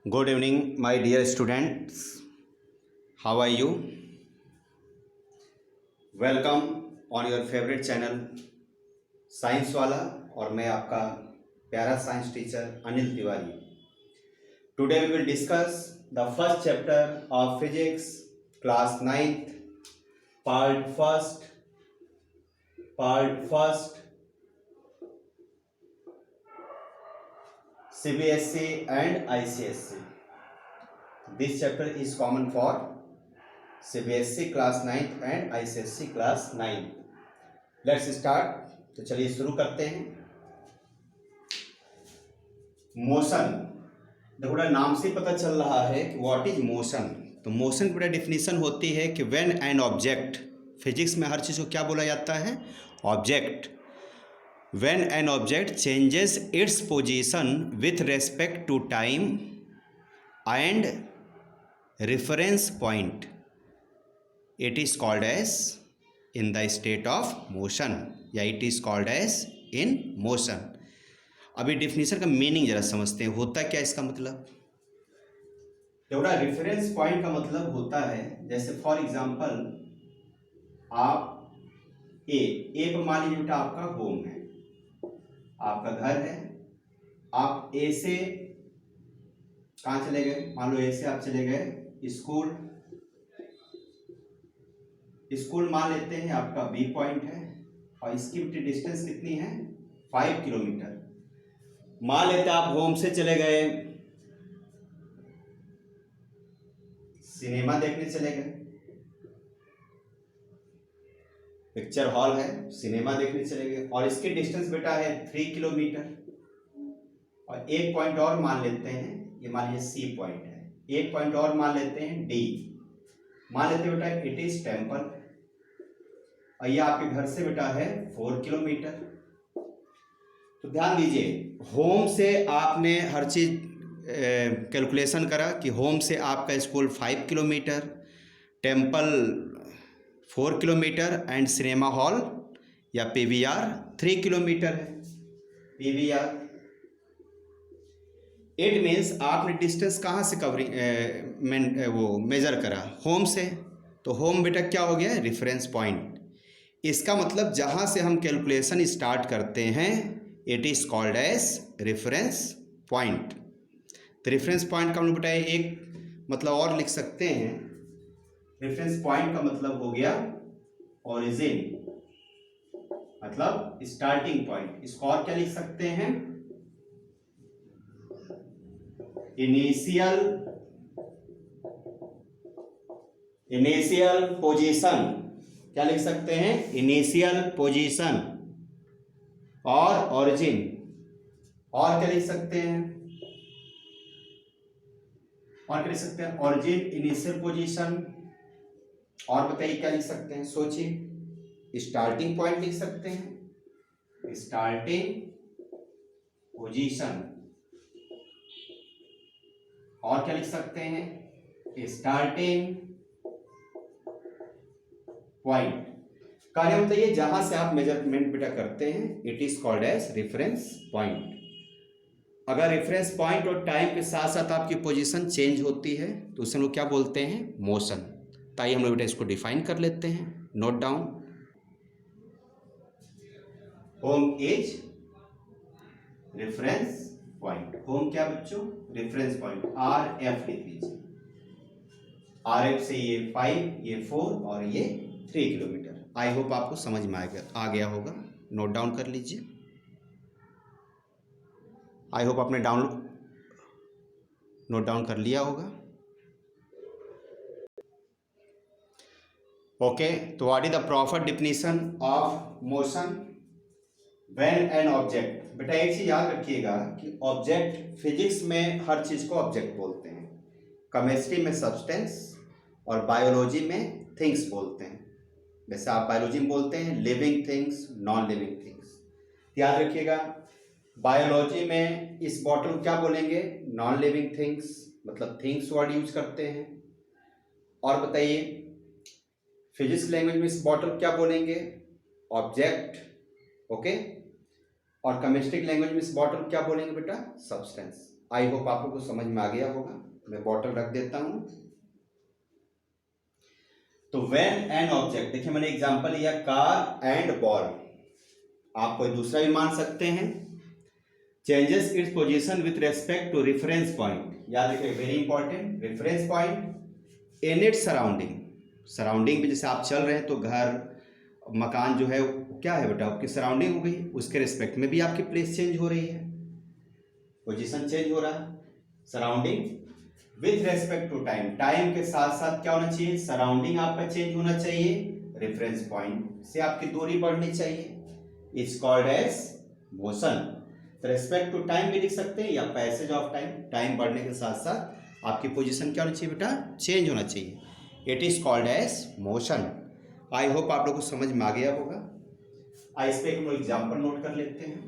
Good evening, my dear students. How are you? Welcome on your favorite channel science वाला और मैं आपका प्यारा science teacher Anil Tiwari. Today we will discuss the first chapter of physics class 9th part first CBSE and ICSE. This chapter is common for CBSE class 9th and ICSE class 9th. Let's start. तो चलिए शुरू करते हैं. Motion, देखो बड़ा नाम से पता चल रहा है कि व्हाट इज मोशन. तो मोशन की बड़ा डिफिनीशन होती है कि व्हेन एन ऑब्जेक्ट, फिजिक्स में हर चीज़ को क्या बोला जाता है? Object. When an object changes its position with respect to time and reference point, it is called as in the state of motion या it is called as in motion. अभी definition का meaning जरा समझते हैं. होता क्या इसका मतलब? थोड़ा रेफरेंस पॉइंट का मतलब होता है, जैसे फॉर एग्जांपल आप ए पर मान लीजिए बेटा आपका होम है, आपका घर है. आप ए से कहाँ चले गए? मान लो ए से आप चले गए स्कूल मान लेते हैं आपका बी पॉइंट है और इसकी डिस्टेंस कितनी है? 5 किलोमीटर. मान लेते हैं आप होम से चले गए सिनेमा देखने चले गए. पिक्चर हॉल है, सिनेमा देखने चले गए और इसकी डिस्टेंस बेटा है 3 किलोमीटर. और एक पॉइंट और मान लेते हैं, ये मान लीजिए सी पॉइंट है. एक पॉइंट और मान लेते हैं डी. मान लेते हैं बेटा इट इज टेम्पल और ये आपके घर से बेटा है 4 किलोमीटर. तो ध्यान दीजिए, होम से आपने हर चीज़ कैलकुलेशन करा कि होम से आपका school 5 kilometre, temple 4 kilometre and cinema hall या पीवीआर 3 किलोमीटर है. पीवीआर इट मीन्स आपने डिस्टेंस कहाँ से वो मेजर करा? होम से. तो होम बेटा क्या हो गया? Reference point. इसका मतलब जहाँ से हम कैलकुलेशन स्टार्ट करते हैं it is called as reference point. तो रेफरेंस पॉइंट का हम लोग बेटा एक मतलब और लिख सकते हैं. रेफरेंस पॉइंट का मतलब हो गया ओरिजिन, मतलब स्टार्टिंग पॉइंट. इसको और क्या लिख सकते हैं? Initial position. क्या लिख सकते हैं? इनिशियल पोजीशन और ओरिजिन. और क्या लिख सकते हैं? Origin, initial position. और बताइए क्या लिख सकते हैं? सोचिए. स्टार्टिंग पॉइंट लिख सकते हैं, स्टार्टिंग पोजीशन. और क्या लिख सकते हैं? Starting point. कार्य बताइए जहां से आप मेजरमेंट बेटा करते हैं it is called as reference point. अगर रेफरेंस पॉइंट और टाइम के साथ साथ आपकी पोजीशन चेंज होती है तो उसे हम लोग क्या बोलते हैं? मोशन. तो आइए हम लोग बेटा इसको डिफाइन कर लेते हैं. Note down. Home is reference point. Home क्या बच्चों? Reference point. आर एफ लिख लीजिए. आर एफ से ये 5, ये 4 और ये 3 किलोमीटर. आई होप आपको समझ में आ गया होगा. नोट डाउन कर लीजिए. आई होप आपने नोट डाउन कर लिया होगा. ओके. तो what is the proper definition of motion when an object? बेटा एक चीज याद रखिएगा कि ऑब्जेक्ट, फिजिक्स में हर चीज को ऑब्जेक्ट बोलते हैं, केमिस्ट्री में सब्सटेंस और बायोलॉजी में थिंग्स बोलते हैं. जैसे आप बायोलॉजी में बोलते हैं living things, non living things. याद रखिएगा बायोलॉजी में इस बॉटल को क्या बोलेंगे? नॉन लिविंग थिंग्स, मतलब थिंग्स वर्ड यूज करते हैं. और बताइए फिजिक्स लैंग्वेज में इस बॉटल क्या बोलेंगे? ऑब्जेक्ट. ओके. और केमिस्ट्री लैंग्वेज में इस बॉटल क्या बोलेंगे बेटा? सब्सटेंस. आई होप आप लोग को समझ में आ गया होगा। मैं बॉटल रख देता हूँ। तो व्हेन एन ऑब्जेक्ट, देखिए मैंने एग्जांपल लिया कार एंड बॉल, आप कोई दूसरा भी मान सकते हैं। Changes its position with respect to reference point, याद रखिए very important, reference point in its surrounding. Surrounding में जैसे आप चल रहे हैं तो घर मकान जो है क्या है बेटा, आपकी सराउंडिंग हो गई, उसके रिस्पेक्ट में भी आपकी प्लेस चेंज हो रही है, पोजीशन चेंज हो रहा है। Surrounding with respect to time, time के साथ साथ क्या होना चाहिए, सराउंडिंग आपका चेंज होना चाहिए, रेफरेंस पॉइंट से आपकी दूरी बढ़नी चाहिए, इट्स कॉल्ड एज मोशन। तो रेस्पेक्ट टू टाइम भी लिख सकते हैं या पैसेज ऑफ टाइम, टाइम बढ़ने के साथ साथ आपकी पोजीशन क्या होनी चाहिए बेटा, चेंज होना चाहिए, it is called as motion. I hope आप लोग को समझ में आ गया होगा। इस पे हम लोग एग्जाम्पल नोट कर लेते हैं।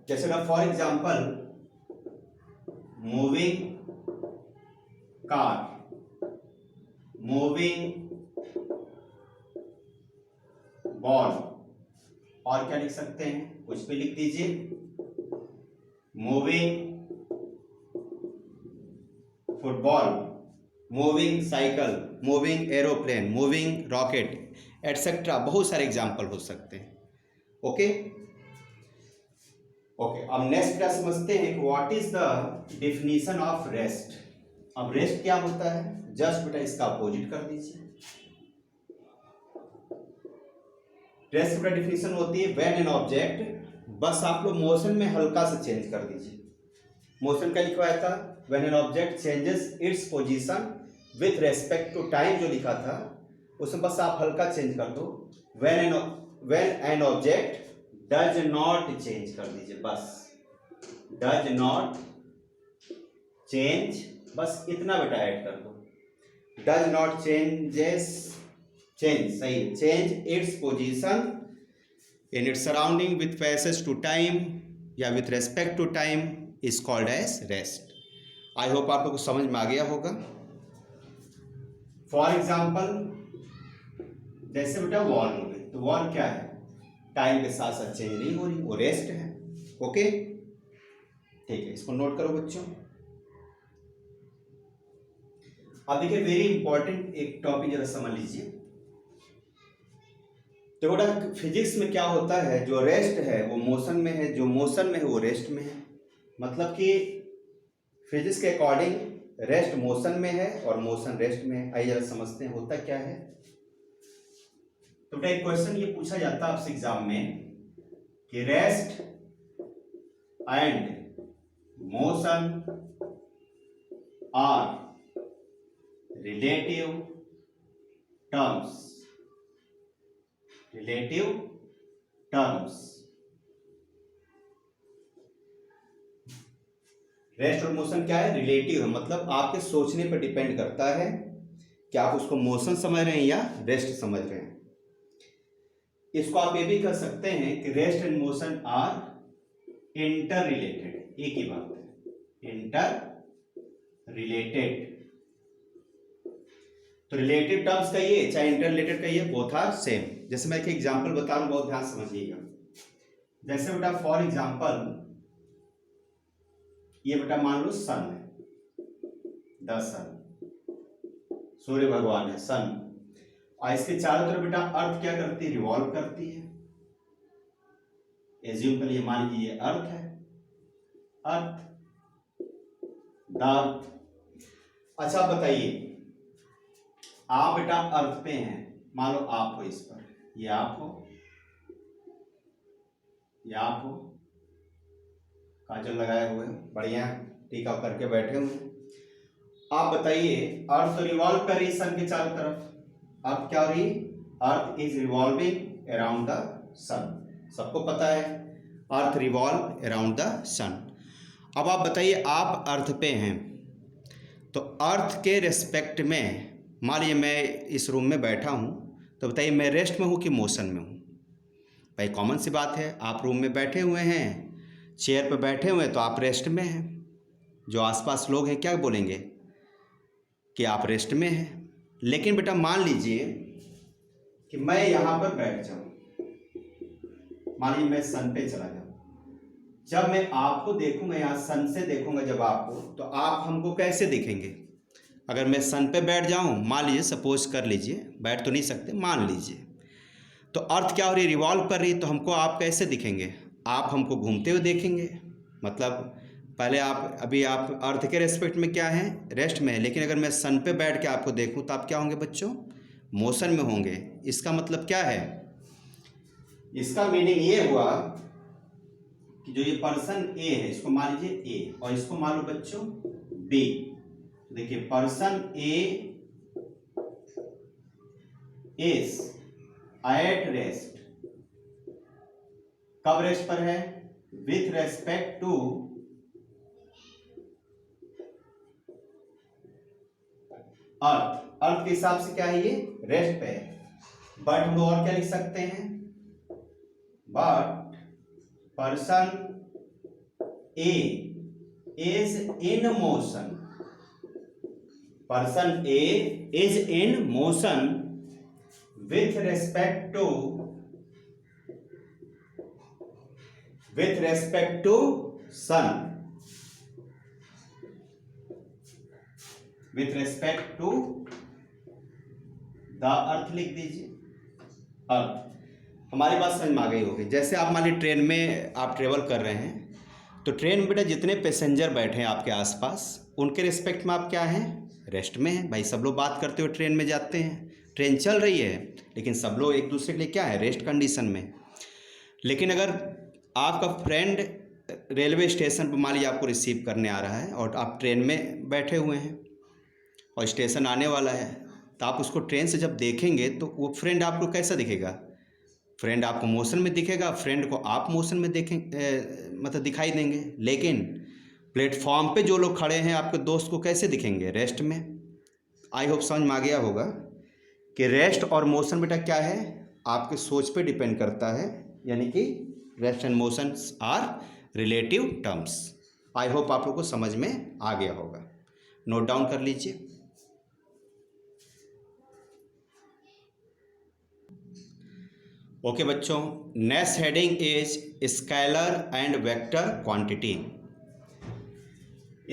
जैसे ना for example moving car, moving ball, और क्या लिख सकते हैं, कुछ भी लिख दीजिए, moving football, moving cycle, moving aeroplane, moving rocket etcetera, बहुत सारे एग्जाम्पल हो सकते हैं। ओके ओके, अब नेक्स्ट क्या समझते हैं कि what is the definition of rest. अब रेस्ट क्या होता है, जस्ट बेटा इसका अपोजिट कर दीजिए। रेस्ट का डिफिनीशन होती है व्हेन एन ऑब्जेक्ट, बस आप लोग मोशन में हल्का सा चेंज कर दीजिए। मोशन का लिखवाया था when an object changes its position with respect to time, जो लिखा था उसमें बस आप हल्का चेंज कर दो, when an object does not change कर दीजिए, बस डज नॉट चेंज, बस इतना बेटा ऐड कर दो, डज नॉट चेंजेस, चेंज सही है, change its position in its surrounding with passage to time या with respect to time is called as rest. I hope आप लोग को समझ में आ गया होगा। फॉर एग्जाम्पल जैसे बेटा वॉल हो गई, तो वॉल क्या है, टाइम के साथ साथ चेंज नहीं हो रही, वो रेस्ट है। ओके ठीक है, इसको नोट करो बच्चों। अब देखिए वेरी इंपॉर्टेंट एक टॉपिक जरा समझ लीजिए। तो बेटा फिजिक्स में क्या होता है, जो रेस्ट है वो मोशन में है, जो मोशन में है वो रेस्ट में है। मतलब कि फिजिक्स के अकॉर्डिंग रेस्ट मोशन में है और मोशन रेस्ट में है। आइए जरा समझते हैं होता क्या है। तो बेटा एक क्वेश्चन ये पूछा जाता है आपसे एग्जाम में कि rest and motion are relative terms, relative terms. Rest और मोशन क्या है, रिलेटिव है, मतलब आपके सोचने पर डिपेंड करता है कि आप उसको मोशन समझ रहे हैं या रेस्ट समझ रहे हैं। इसको आप ये भी कर सकते हैं कि rest and motion are interrelated, एक ही बात है, इंटर रिलेटेड। तो रिलेटिव टर्म्स कहिए चाहे इंटर रिलेटेड कहिए, बोथ आर सेम। जैसे मैं एक एग्जांपल बता रहा हूं, बहुत ध्यान समझिएगा। जैसे बेटा फॉर एग्जांपल ये बेटा मान लो सन है, द सन, सूर्य भगवान है सन, और इसके चारों तरफ बेटा अर्थ क्या करती है, रिवॉल्व करती है। एज्यूम कर लिए, मान लीजिए ये अर्थ है, अर्थ द अर्थ। अच्छा बताइए, आप बेटा अर्थ पे हैं, मान लो आप हो इस पर, ये आप हो, ये आप हो, काजल लगाए हुए बढ़िया टीका करके बैठे हुए। आप बताइए अर्थ रिवॉल्व कर रही सन के चारों तरफ, अर्थ क्या हो रही, earth is revolving around the sun, सबको पता है earth revolve around the sun. अब आप बताइए आप अर्थ पे हैं, तो अर्थ के रेस्पेक्ट में मान लीजिए मैं इस रूम में बैठा हूँ, तो बताइए मैं रेस्ट में हूँ कि मोशन में हूँ। भाई कॉमन सी बात है, आप रूम में बैठे हुए हैं, चेयर पर बैठे हुए हैं, तो आप रेस्ट में हैं। जो आसपास लोग हैं क्या बोलेंगे कि आप रेस्ट में हैं। लेकिन बेटा मान लीजिए कि मैं यहाँ पर बैठ जाऊँ, मान लीजिए मैं सन पे चला जाऊँ, जब मैं आपको देखूंगा यहाँ सन से देखूंगा जब आपको, तो आप हमको कैसे दिखेंगे? अगर मैं सन पे बैठ जाऊँ, मान लीजिए, सपोज कर लीजिए, बैठ तो नहीं सकते, मान लीजिए, तो अर्थ क्या हो रही है? रिवॉल्व कर रही है, तो हमको आप कैसे दिखेंगे? आप हमको घूमते हुए देखेंगे। मतलब पहले आप, अभी आप अर्थ के रेस्पेक्ट में क्या है? रेस्ट में है। लेकिन अगर मैं सन पे बैठ के आपको देखूं तो आप क्या होंगे बच्चों? मोशन में होंगे। इसका मतलब क्या है? इसका मीनिंग ये हुआ कि जो ये पर्सन ए है, इसको मान लीजिए ए, और इसको मान लो बच्चों बी। देखिए person A is at rest. कब रेस्ट पर है? With respect to earth. Earth के हिसाब से क्या है? ये रेस्ट पे है। बट हम लोग और क्या लिख सकते हैं? But person A is in motion. Person A is in motion with respect to sun. With respect to the earth लिख दीजिए। अर्थ। हमारी बात समझ में आ गई होगी। जैसे आप मान लीजिए ट्रेन में आप ट्रेवल कर रहे हैं, तो ट्रेन में बेटा जितने पैसेंजर बैठे हैं आपके आसपास, उनके रिस्पेक्ट में आप क्या हैं? रेस्ट में हैं। भाई सब लोग बात करते हुए ट्रेन में जाते हैं, ट्रेन चल रही है, लेकिन सब लोग एक दूसरे के लिए क्या है? रेस्ट कंडीशन में। लेकिन अगर आपका फ्रेंड रेलवे स्टेशन पर मान लीजिए आपको रिसीव करने आ रहा है और आप ट्रेन में बैठे हुए हैं और स्टेशन आने वाला है, तो आप उसको ट्रेन से जब देखेंगे तो वो फ्रेंड आपको कैसा दिखेगा? फ्रेंड आपको मोशन में दिखेगा, फ्रेंड को आप मोशन में देखें मतलब दिखाई देंगे। लेकिन प्लेटफॉर्म पे जो लोग खड़े हैं आपके दोस्त को कैसे दिखेंगे? रेस्ट में। आई होप समझ में आ गया होगा कि रेस्ट और मोशन बेटा क्या है? आपके सोच पे डिपेंड करता है, यानी कि rest and motion are relative terms. I hope आप लोग को समझ में आ गया होगा। नोट डाउन कर लीजिए। ओके बच्चों, next heading is scalar and vector quantity.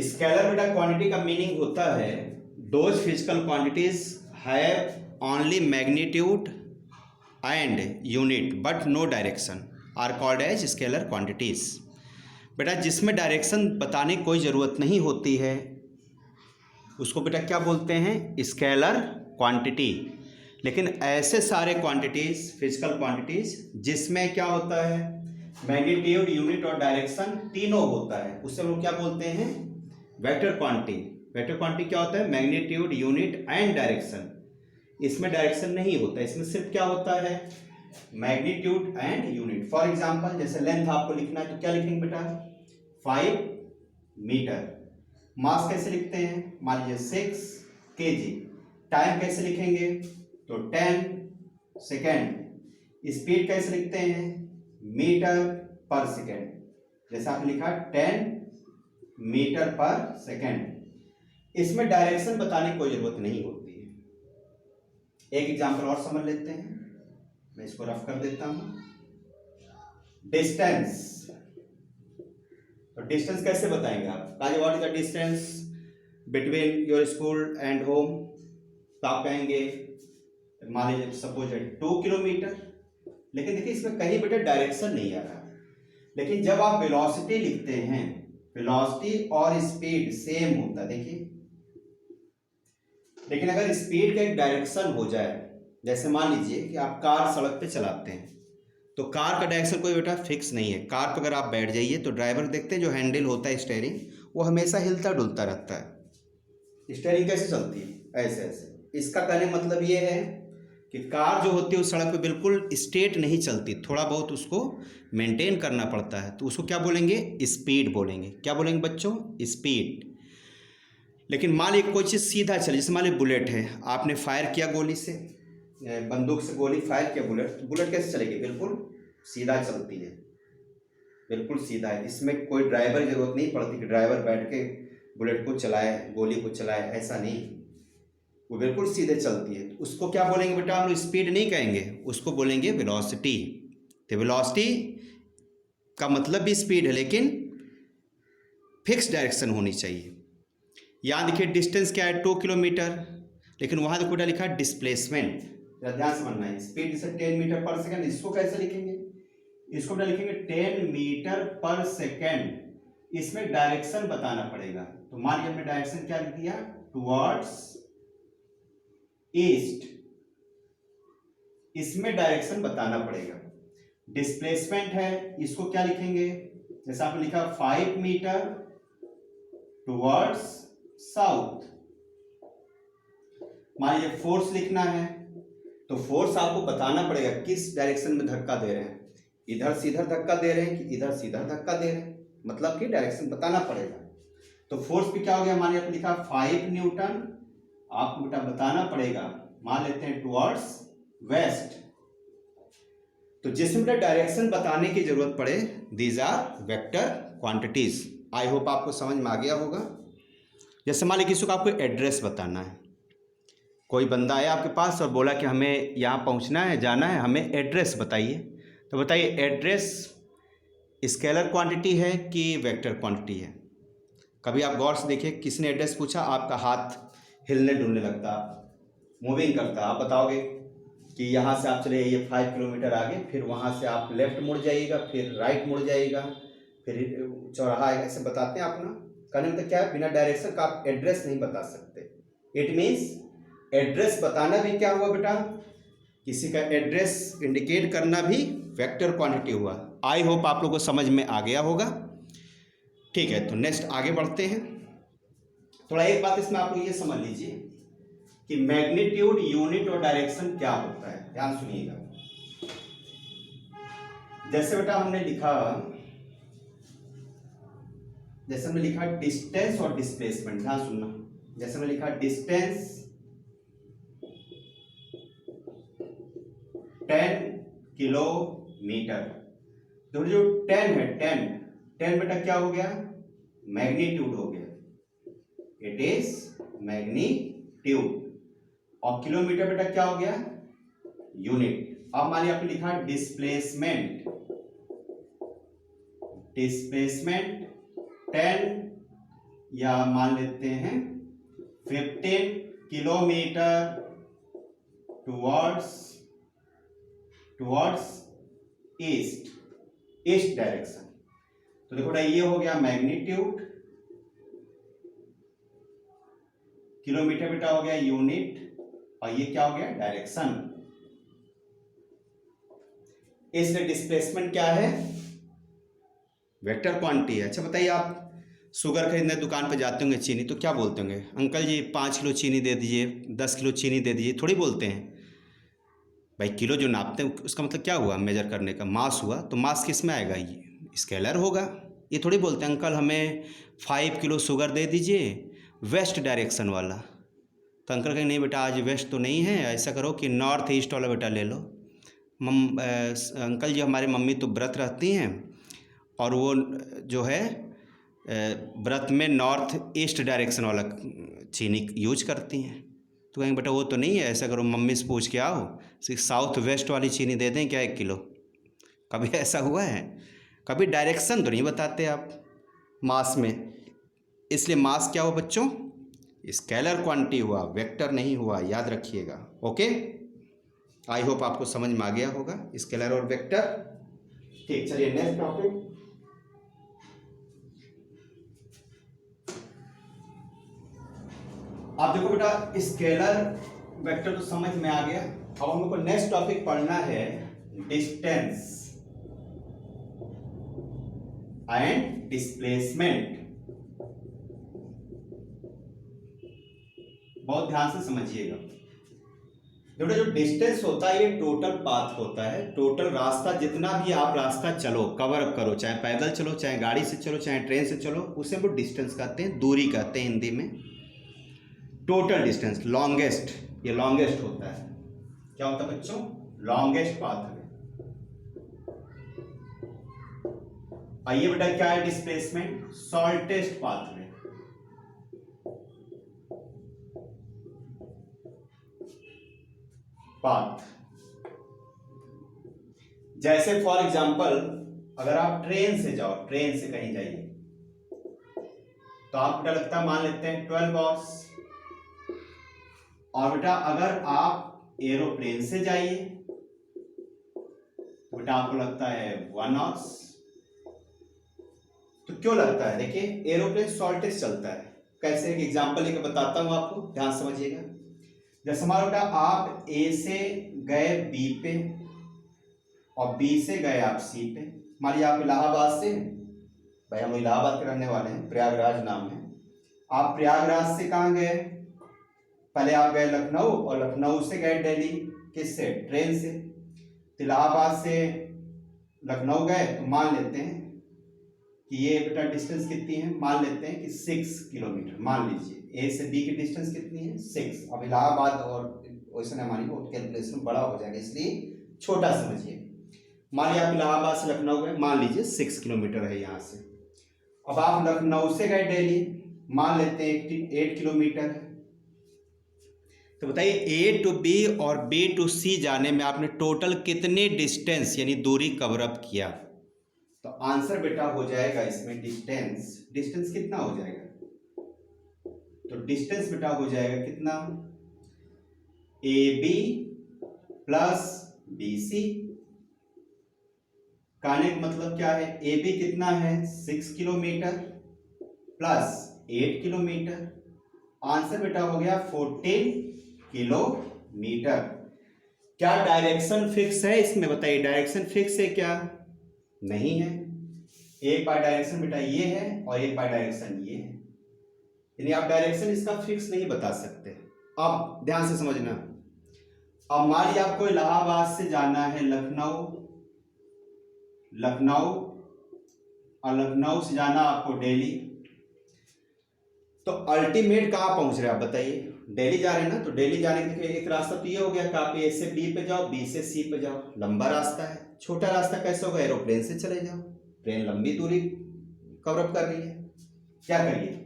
Scalar बेटा क्वांटिटी का मीनिंग होता है those physical quantities have only magnitude and unit but no direction are called as scalar quantities. बेटा जिसमें डायरेक्शन बताने की कोई ज़रूरत नहीं होती है उसको बेटा क्या बोलते हैं? Scalar quantity. लेकिन ऐसे सारे क्वांटिटीज़, फिजिकल क्वांटिटीज़ जिसमें क्या होता है? मैग्नीट्यूड, यूनिट और डायरेक्शन तीनों होता है, उससे हम लोग क्या बोलते हैं? Vector quantity. वेक्टर क्वांटिटी क्या होता है? Magnitude, unit and direction. इसमें डायरेक्शन नहीं होता, इसमें सिर्फ क्या होता है? Magnitude and unit. For example जैसे लेंथ आपको लिखना है तो क्या लिखेंगे बेटा? 5 मीटर। मास कैसे लिखते हैं? मान लीजिए 6 kg। टाइम कैसे लिखेंगे? तो 10 सेकेंड। स्पीड कैसे लिखते हैं? मीटर पर सेकेंड। जैसा आपने लिखा 10 मीटर पर सेकेंड। इसमें डायरेक्शन बताने की कोई जरूरत नहीं होती है। एक एग्जांपल और समझ लेते हैं, मैं इसको रफ कर देता हूं। डिस्टेंस। तो डिस्टेंस कैसे बताएंगे आप? What is the distance between your school and home? तो आप कहेंगे मान लीजिए सपोज 2 किलोमीटर। लेकिन देखिए इसमें कहीं बेटा डायरेक्शन नहीं आ रहा। लेकिन जब आप वेलोसिटी लिखते हैं, वेलोसिटी और स्पीड सेम होता है, देखिए। लेकिन अगर स्पीड का एक डायरेक्शन हो जाए, जैसे मान लीजिए कि आप कार सड़क पे चलाते हैं, तो कार का डायरेक्शन कोई बेटा फिक्स नहीं है। कार पर अगर आप बैठ जाइए तो ड्राइवर देखते हैं जो हैंडल होता है स्टीयरिंग, वो हमेशा हिलता डुलता रहता है। स्टीयरिंग कैसे चलती है? ऐसे ऐसे। इसका कहने का मतलब ये है कि कार जो होती है उस सड़क पे बिल्कुल स्ट्रेट नहीं चलती, थोड़ा बहुत उसको मेंटेन करना पड़ता है, तो उसको क्या बोलेंगे? स्पीड बोलेंगे। क्या बोलेंगे बच्चों? स्पीड। लेकिन मान लीजिए कोई चीज़ सीधा चले, जैसे मान लीजिए बुलेट है, आपने फायर किया गोली से, बंदूक से गोली फायर किया बुलेट, तो बुलेट कैसे चलेगी? बिल्कुल सीधा चलती है, बिल्कुल सीधा है। इसमें कोई ड्राइवर की जरूरत नहीं पड़ती कि ड्राइवर बैठ के बुलेट को चलाए, गोली को चलाए, ऐसा नहीं, वो बिल्कुल सीधे चलती है। तो उसको क्या बोलेंगे बेटा? हम लोग स्पीड नहीं कहेंगे, उसको बोलेंगे वेलोसिटी। तो वेलोसिटी का मतलब भी स्पीड है, लेकिन फिक्स डायरेक्शन होनी चाहिए। यहाँ देखिए डिस्टेंस क्या है 2 किलोमीटर, लेकिन वहाँ देखो बेटा लिखा है डिस्प्लेसमेंट। ध्यान से बनना है, स्पीड जैसे 10 मीटर पर सेकेंड, इसको कैसे लिखेंगे, इसको बेटा लिखेंगे 10 मीटर पर सेकेंड। इसमें डायरेक्शन बताना पड़ेगा। तो मान लिया हमने डायरेक्शन क्या लिख दिया, टुवर्ड्स ईस्ट, इसमें डायरेक्शन बताना पड़ेगा। डिस्प्लेसमेंट है, इसको क्या लिखेंगे, जैसा आपने लिखा 5 मीटर टुवर्ड्स साउथ। मान लीजिए फोर्स लिखना है, तो फोर्स आपको बताना पड़ेगा किस डायरेक्शन में धक्का दे रहे हैं, इधर से इधर धक्का दे रहे हैं कि इधर से इधर धक्का दे रहे हैं, मतलब कि डायरेक्शन बताना पड़ेगा। तो फोर्स पे क्या हो गया, मान लीजिए आपने लिखा 5 न्यूटन, आपको बेटा बताना पड़ेगा, मान लेते हैं टुवर्ड्स वेस्ट। तो जिसमें बेटा डायरेक्शन बताने की जरूरत पड़े, these are vector quantities. I hope आपको समझ में आ गया होगा। जैसे मान लीजिए किसी को आपको एड्रेस बताना है, कोई बंदा आया आपके पास और बोला कि हमें यहाँ पहुँचना है, जाना है, हमें एड्रेस बताइए। तो बताइए एड्रेस स्केलर क्वांटिटी है कि वेक्टर क्वांटिटी है। कभी आप गौर से देखिए, किसी ने एड्रेस पूछा, आपका हाथ हिलने डुलने लगता, मूविंग करता, आप बताओगे कि यहाँ से आप चले जाइए 5 किलोमीटर आगे, फिर वहाँ से आप लेफ्ट मुड़ जाइएगा, फिर राइट मुड़ जाइएगा, फिर चौराहा आएगा, ऐसे बताते हैं आप ना। कहने मतलब क्या है, बिना डायरेक्शन का आप एड्रेस नहीं बता सकते। इट मीन्स एड्रेस बताना भी क्या हुआ बेटा, किसी का एड्रेस इंडिकेट करना भी वेक्टर क्वांटिटी हुआ। आई होप आप लोगों को समझ में आ गया होगा। ठीक है, तो नेक्स्ट आगे बढ़ते हैं। थोड़ा एक बात इसमें आप लोग ये समझ लीजिए कि मैग्नीट्यूड, यूनिट और डायरेक्शन क्या होता है, ध्यान सुनिएगा। जैसे बेटा हमने लिखा, जैसे हमने लिखा डिस्टेंस और डिस्प्लेसमेंट, ध्यान सुनना। जैसे हमने लिखा डिस्टेंस 10 किलोमीटर, तो जो 10 है, 10 बेटा क्या हो गया, मैग्नीट्यूड हो गया, इट इज मैग्नीट्यूड। और किलोमीटर बेटा क्या हो गया, यूनिट। अब मान लिया आपने लिखा डिस्प्लेसमेंट, डिस्प्लेसमेंट 10 या मान लेते हैं 15 kilometre towards east, east direction. तो देखो ये हो गया मैग्नीट्यूड, किलोमीटर बेटा हो गया यूनिट, और ये क्या हो गया, डायरेक्शन। इसलिए डिस्प्लेसमेंट क्या है, वेक्टर क्वांटिटी है। अच्छा बताइए, आप शुगर खरीदने दुकान पे जाते होंगे, चीनी, तो क्या बोलते होंगे, अंकल जी 5 किलो चीनी दे दीजिए, 10 किलो चीनी दे दीजिए, थोड़ी बोलते हैं भाई। किलो जो नापते हैं उसका मतलब क्या हुआ, मेजर करने का, मास हुआ। तो मास किस में आएगा, ये स्केलर होगा। ये थोड़ी बोलते हैं अंकल हमें 5 किलो शुगर दे दीजिए वेस्ट डायरेक्शन वाला। तो अंकल कहें नहीं बेटा आज वेस्ट तो नहीं है, ऐसा करो कि नॉर्थ ईस्ट वाला बेटा ले लो। अंकल जी हमारी मम्मी तो व्रत रहती हैं और वो जो है व्रत में नॉर्थ ईस्ट डायरेक्शन वाला चीनी यूज करती हैं। तो कहेंगे बेटा वो तो नहीं है, ऐसा करो मम्मी से पूछ के आओ, साउथ वेस्ट वाली चीनी दे दें क्या 1 किलो। कभी ऐसा हुआ है, कभी डायरेक्शन तो नहीं बताते आप मास में। इसलिए मास क्या हुआ बच्चों, स्केलर क्वांटिटी हुआ, वेक्टर नहीं हुआ, याद रखिएगा। ओके, आई होप आपको समझ में आ गया होगा स्केलर और वेक्टर। ठीक, चलिए नेक्स्ट टॉपिक। आप देखो बेटा स्केलर वेक्टर तो समझ में आ गया। अब हम लोग को नेक्स्ट टॉपिक पढ़ना है डिस्टेंस एंड डिस्प्लेसमेंट। बहुत ध्यान से समझिएगा। देखो जो डिस्टेंस होता है ये टोटल पाथ होता है, टोटल रास्ता, जितना भी आप रास्ता चलो, कवर अप करो, चाहे पैदल चलो, चाहे गाड़ी से चलो, चाहे ट्रेन से चलो, उसे हम लोग डिस्टेंस कहते हैं, दूरी कहते हैं हिंदी में। टोटल डिस्टेंस, लॉन्गेस्ट, ये लॉन्गेस्ट होता है। क्या होता है बच्चों, लॉन्गेस्ट पाथ है। आइए बेटा क्या है डिस्प्लेसमेंट, शॉर्टेस्ट पाथ में। पाथ जैसे फॉर एग्जांपल अगर आप ट्रेन से जाओ, ट्रेन से कहीं जाइए, तो आपको बेटा लगता है, मान लेते हैं 12 आवर्स। और बेटा अगर आप एरोप्लेन से जाइए तो बेटा आपको लगता है 1 आवर्स। तो क्यों लगता है? देखिए एरोप्लेन शॉर्टेज चलता है। कैसे? एक एग्जांपल लेकर बताता हूं आपको, ध्यान समझिएगा। जैसे हमारा बेटा आप ए से गए बी पे और बी से गए आप सी पे। मान लीजिए आप इलाहाबाद से, भाई हम इलाहाबाद के रहने वाले हैं, प्रयागराज नाम है। आप प्रयागराज से कहाँ गए? पहले आप गए लखनऊ और लखनऊ से गए दिल्ली। किससे? ट्रेन से। तो इलाहाबाद से लखनऊ गए तो मान लेते हैं कि ये बेटा डिस्टेंस कितनी है? मान लेते हैं कि 6 किलोमीटर। मान लीजिए ए से बी की डिस्टेंस कितनी है? 6। अब इलाहाबाद और वैसे हमारी कैलकुलेशन बड़ा हो जाएगा, इसलिए छोटा समझिए। मान लीजिए आप इलाहाबाद से लखनऊ गए, मान लीजिए 6 किलोमीटर है यहाँ से। अब आप लखनऊ से गए दिल्ली, मान लेते हैं 8 किलोमीटर है। तो बताइए ए टू बी और बी टू सी जाने में आपने टोटल कितने डिस्टेंस यानी दूरी कवर अप किया? तो आंसर बेटा हो जाएगा इसमें डिस्टेंस कितना हो जाएगा? तो डिस्टेंस बेटा हो जाएगा कितना? A B plus B C. कहने का मतलब क्या है? ए बी कितना है? 6 किलोमीटर प्लस 8 किलोमीटर। आंसर बेटा हो गया 14 किलोमीटर। क्या डायरेक्शन फिक्स है इसमें? बताइए, डायरेक्शन फिक्स है क्या? नहीं है। एक बार डायरेक्शन बेटा ये है और एक बार डायरेक्शन ये है, यानी आप डायरेक्शन इसका फिक्स नहीं बता सकते। अब ध्यान से समझना। अब मान लीजिए आपको इलाहाबाद से जाना है लखनऊ, और लखनऊ से जाना आपको दिल्ली। तो अल्टीमेट कहाँ पहुंच रहे हैं आप? बताइए, दिल्ली जा रहे हैं ना, तो दिल्ली जाने के लिए एक रास्ता तो ये हो गया कि आप ए से बी पे जाओ, बी से सी पे जाओ। लंबा रास्ता है। छोटा रास्ता कैसे होगा? एरोप्लेन से चले जाओ। ट्रेन लंबी दूरी कवर अप कर रही है। क्या करिए,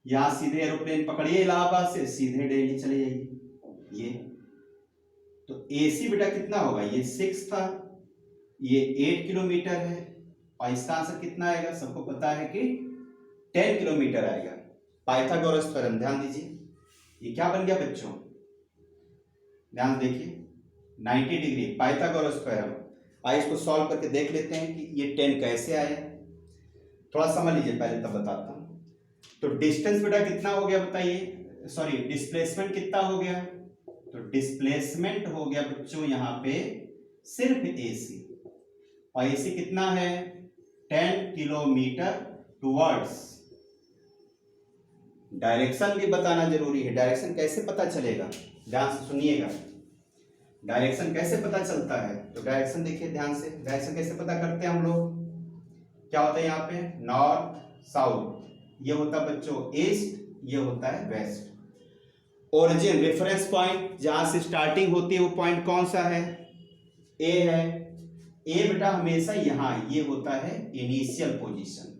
यहाँ सीधे एरोप्लेन पकड़िए, इलाहाबाद से सीधे दिल्ली चले जाइए। ये तो एसी बेटा कितना होगा? ये 6 था, ये 8 किलोमीटर है, और इसका आंसर कितना आएगा? सबको पता है कि 10 किलोमीटर आएगा। पाइथागोरस थ्योरम, ध्यान दीजिए। ये क्या बन गया बच्चों? ध्यान देखिए, 90 डिग्री पाइथागोरस थ्योरम। आइए इसको सॉल्व करके देख लेते हैं कि ये 10 कैसे आया। थोड़ा समझ लीजिए पहले, तब बताता हूं। तो डिस्टेंस बेटा कितना हो गया बताइए? सॉरी, डिस्प्लेसमेंट कितना हो गया? तो डिस्प्लेसमेंट हो गया बच्चों यहाँ पे सिर्फ एसी, और एसी कितना है? 10 किलोमीटर टुवर्ड्स। डायरेक्शन भी बताना जरूरी है। डायरेक्शन कैसे पता चलेगा? ध्यान से सुनिएगा, डायरेक्शन कैसे पता चलता है? तो डायरेक्शन देखिए ध्यान से, डायरेक्शन कैसे पता करते हैं हम लोग? क्या होता है यहाँ पे? नॉर्थ साउथ, ये होता है बच्चों ईस्ट, ये होता है वेस्ट। ओरिजिन रेफरेंस पॉइंट जहां से स्टार्टिंग होती है वो पॉइंट कौन सा है? ए है। ए बेटा हमेशा यहां, ये होता है इनिशियल पोजीशन,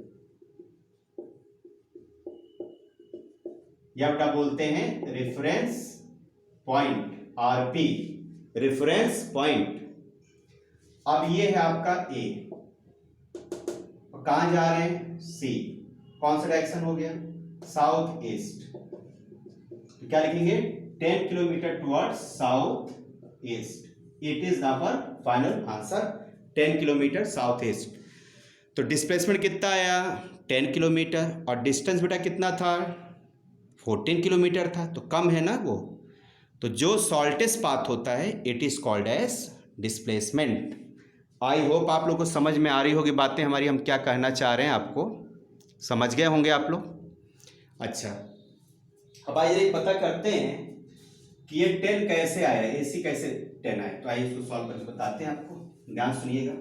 या बेटा बोलते हैं reference point, RP, reference point. अब ये है आपका ए, कहां जा रहे हैं? सी। कौन सा डायरेक्शन हो गया? South east. तो क्या लिखेंगे? 10 kilometre towards south east. It is our final answer, 10 kilometre south east. तो डिस्प्लेसमेंट कितना आया? 10 किलोमीटर, और डिस्टेंस बेटा कितना था? 14 किलोमीटर था, तो कम है ना वो। तो जो शॉर्टेस्ट पाथ होता है it is called as displacement. I hope आप लोग को समझ में आ रही होगी बातें हमारी, हम क्या कहना चाह रहे हैं, आपको समझ गए होंगे आप लोग। अच्छा, अब आइए पता करते हैं कि ये 10 कैसे आया, एसी कैसे 10 आया। तो आइए इसको सॉल्व करके बताते हैं आपको, ध्यान सुनिएगा।